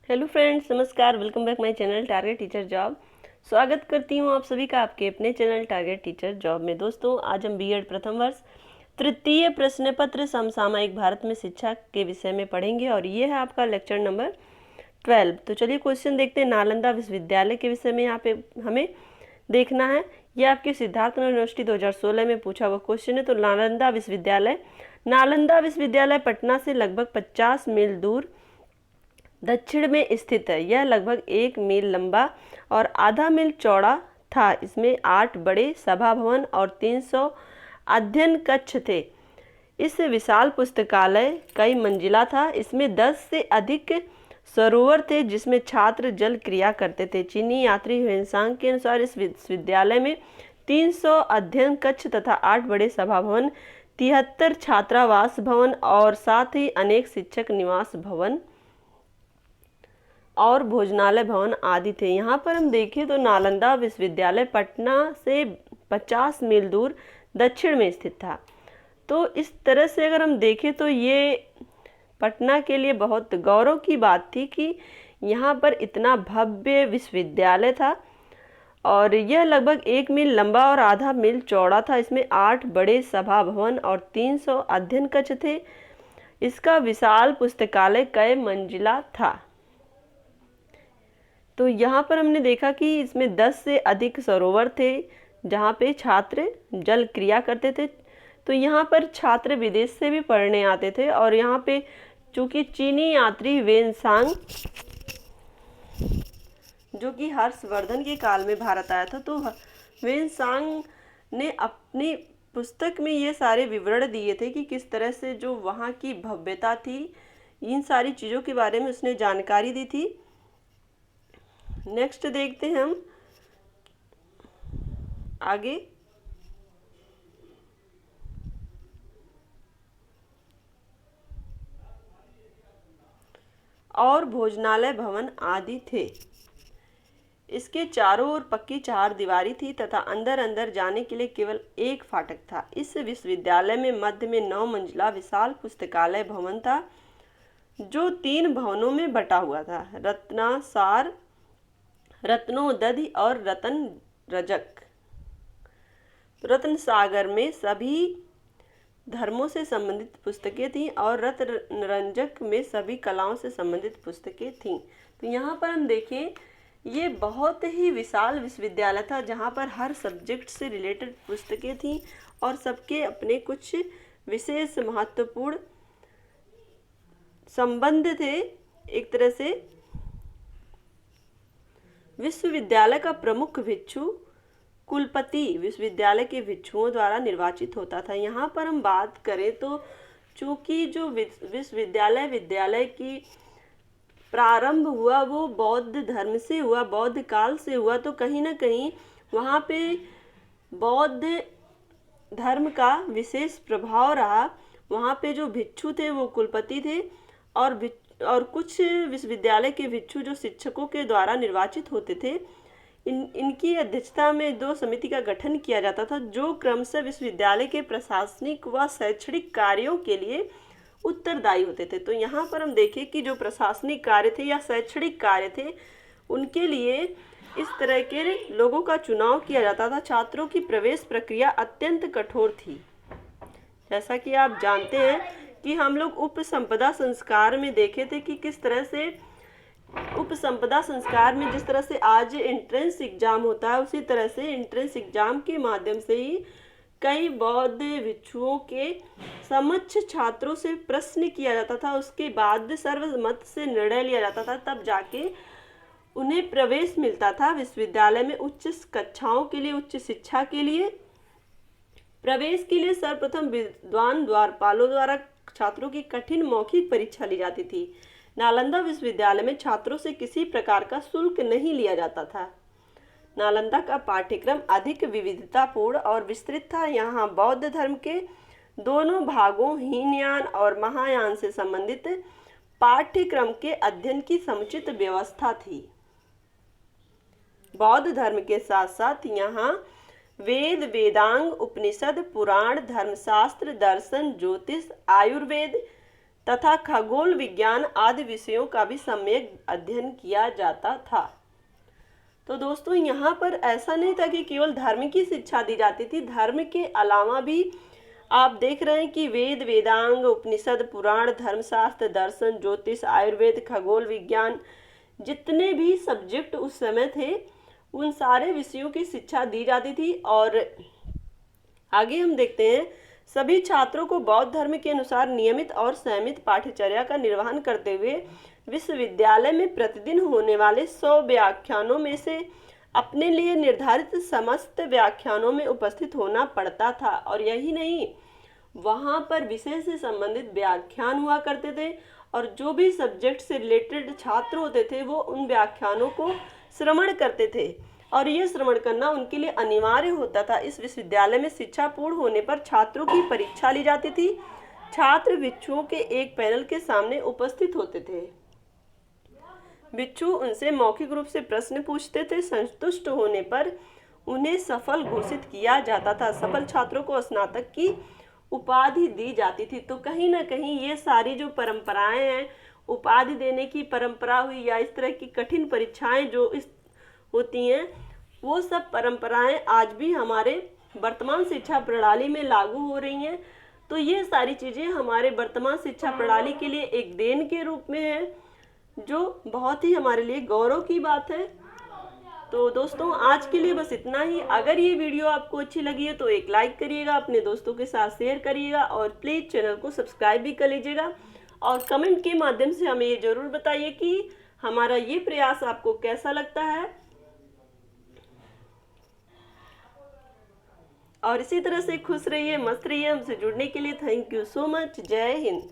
Hello friends, नमस्कार। Welcome back my channel target teacher job. स्वागत करती हूँ आप सभी का आपके अपने चैनल टारगेट टीचर जॉब में। दोस्तों, आज हम बीएड प्रथम वर्ष तृतीय प्रश्न पत्र समसामयिक भारत में शिक्षा के विषय में पढ़ेंगे और ये है आपका लेक्चर नंबर 12। तो चलिए क्वेश्चन देखते हैं। नालंदा विश्वविद्यालय के विषय में यहाँ पे हमें देखना है। ये आपके सिद्धार्थ यूनिवर्सिटी 2016 में पूछा हुआ क्वेश्चन है। तो नालंदा विश्वविद्यालय पटना से लगभग 50 मील दूर दक्षिण में स्थित है। यह लगभग 1 मील लंबा और आधा मील चौड़ा था। इसमें 8 बड़े सभा भवन और 300 अध्ययन कक्ष थे। इस विशाल पुस्तकालय कई मंजिला था। इसमें 10 से अधिक सरोवर थे जिसमें छात्र जल क्रिया करते थे। चीनी यात्री ह्वेनसांग के अनुसार इस विश्वविद्यालय में 300 अध्ययन कक्ष तथा 8 बड़े सभा भवन, 73 छात्रावास भवन और साथ ही अनेक शिक्षक निवास भवन और भोजनालय भवन आदि थे। यहाँ पर हम देखें तो नालंदा विश्वविद्यालय पटना से 50 मील दूर दक्षिण में स्थित था। तो इस तरह से अगर हम देखें तो ये पटना के लिए बहुत गौरव की बात थी कि यहाँ पर इतना भव्य विश्वविद्यालय था और यह लगभग 1 मील लंबा और आधा मील चौड़ा था। इसमें 8 बड़े सभा भवन और 300 अध्ययन कक्ष थे। इसका विशाल पुस्तकालय कई मंजिला था। तो यहाँ पर हमने देखा कि इसमें 10 से अधिक सरोवर थे जहाँ पे छात्र जल क्रिया करते थे। तो यहाँ पर छात्र विदेश से भी पढ़ने आते थे और यहाँ पे चूँकि चीनी यात्री ह्वेनसांग जो कि हर्षवर्धन के काल में भारत आया था, तो ह्वेनसांग ने अपनी पुस्तक में ये सारे विवरण दिए थे कि किस तरह से जो वहाँ की भव्यता थी, इन सारी चीज़ों के बारे में उसने जानकारी दी थी। नेक्स्ट देखते हैं हम आगे। और भोजनालय भवन आदि थे। इसके चारों ओर पक्की चार दीवारी थी तथा अंदर अंदर जाने के लिए केवल एक फाटक था। इस विश्वविद्यालय में मध्य में 9 मंजिला विशाल पुस्तकालय भवन था जो 3 भवनों में बटा हुआ था, रत्नासार, रत्नोदधि और रतन रजक। रत्न सागर में सभी धर्मों से संबंधित पुस्तकें थीं और रत्न रंजक में सभी कलाओं से संबंधित पुस्तकें थीं। तो यहाँ पर हम देखें, ये बहुत ही विशाल विश्वविद्यालय था जहाँ पर हर सब्जेक्ट से रिलेटेड पुस्तकें थीं और सबके अपने कुछ विशेष महत्वपूर्ण संबंध थे। एक तरह से विश्वविद्यालय का प्रमुख भिक्षु कुलपति विश्वविद्यालय के भिक्षुओं द्वारा निर्वाचित होता था। यहाँ पर हम बात करें तो चूँकि जो विद्यालय की प्रारंभ हुआ वो बौद्ध धर्म से हुआ, बौद्ध काल से हुआ, तो कहीं ना कहीं वहाँ पे बौद्ध धर्म का विशेष प्रभाव रहा। वहाँ पे जो भिक्षु थे वो कुलपति थे और कुछ विश्वविद्यालय के भिक्षु जो शिक्षकों के द्वारा निर्वाचित होते थे, इनकी अध्यक्षता में 2 समिति का गठन किया जाता था जो क्रमशः विश्वविद्यालय के प्रशासनिक व शैक्षणिक कार्यों के लिए उत्तरदायी होते थे। तो यहाँ पर हम देखें कि जो प्रशासनिक कार्य थे या शैक्षणिक कार्य थे, उनके लिए इस तरह के लोगों का चुनाव किया जाता था। छात्रों की प्रवेश प्रक्रिया अत्यंत कठोर थी। जैसा कि आप जानते हैं कि हम लोग उपसंपदा संस्कार में देखे थे कि किस तरह से उपसंपदा संस्कार में जिस तरह से आज एंट्रेंस एग्जाम होता है, उसी तरह से एंट्रेंस एग्जाम के माध्यम से ही कई बौद्ध भिक्षुओं के समक्ष छात्रों से प्रश्न किया जाता था। उसके बाद सर्वमत से निर्णय लिया जाता था, तब जाके उन्हें प्रवेश मिलता था विश्वविद्यालय में उच्च कक्षाओं के लिए, उच्च शिक्षा के लिए। प्रवेश के लिए सर्वप्रथम विद्वान द्वारपालों द्वारा छात्रों की कठिन मौखिक परीक्षा ली जाती थी। नालंदा विश्वविद्यालय में छात्रों से किसी प्रकार का शुल्क नहीं लिया जाता था। नालंदा का पाठ्यक्रम अधिक विविधतापूर्ण और विस्तृत था। यहाँ बौद्ध धर्म के दोनों भागों हीनयान और महायान से संबंधित पाठ्यक्रम के अध्ययन की समुचित व्यवस्था थी। बौद्ध धर्म के साथ साथ यहाँ वेद, वेदांग, उपनिषद, पुराण, धर्मशास्त्र, दर्शन, ज्योतिष, आयुर्वेद, तथा खगोल विज्ञान आदि विषयों का भी सम्यक अध्ययन किया जाता था। तो दोस्तों यहाँ पर ऐसा नहीं था कि केवल धर्म की शिक्षा दी जाती थी, धर्म के अलावा भी आप देख रहे हैं कि वेद, वेदांग, उपनिषद, पुराण, धर्मशास्त्र, दर्शन, ज्योतिष, आयुर्वेद, खगोल विज्ञान, जितने भी सब्जेक्ट उस समय थे उन सारे विषयों की शिक्षा दी जाती थी। और आगे हम देखते हैं, सभी छात्रों को बौद्ध धर्म के अनुसार नियमित और संयमित पाठ्यचर्या का निर्वहन करते हुए विश्वविद्यालय में प्रतिदिन होने वाले 100 व्याख्यानों में से अपने लिए निर्धारित समस्त व्याख्यानों में उपस्थित होना पड़ता था। और यही नहीं, वहाँ पर विषय से संबंधित व्याख्यान हुआ करते थे और जो भी सब्जेक्ट से रिलेटेड छात्र होते थे वो उन व्याख्यानों को श्रवण करते थे और ये श्रवण करना उनके लिए अनिवार्य होता था। इस विश्वविद्यालय में शिक्षा पूर्ण होने पर छात्रों की परीक्षा ली जाती थी। छात्र भिक्षुओं के एक पैनल के सामने उपस्थित होते थे। भिक्षु उनसे मौखिक रूप से प्रश्न पूछते थे। संतुष्ट होने पर उन्हें सफल घोषित किया जाता था। सफल छात्रों को स्नातक की उपाधि दी जाती थी। तो कहीं ना कहीं ये सारी जो परंपराएं हैं, उपाधि देने की परंपरा हुई या इस तरह की कठिन परीक्षाएं जो इस होती हैं, वो सब परंपराएं आज भी हमारे वर्तमान शिक्षा प्रणाली में लागू हो रही हैं। तो ये सारी चीज़ें हमारे वर्तमान शिक्षा प्रणाली के लिए एक देन के रूप में है, जो बहुत ही हमारे लिए गौरव की बात है। तो दोस्तों आज के लिए बस इतना ही। अगर ये वीडियो आपको अच्छी लगी है तो एक लाइक करिएगा, अपने दोस्तों के साथ शेयर करिएगा और प्लीज़ चैनल को सब्सक्राइब भी कर लीजिएगा। और कमेंट के माध्यम से हमें ये ज़रूर बताइए कि हमारा ये प्रयास आपको कैसा लगता है। और इसी तरह से खुश रहिए, मस्त रहिए। हमसे जुड़ने के लिए थैंक यू सो मच। जय हिंद।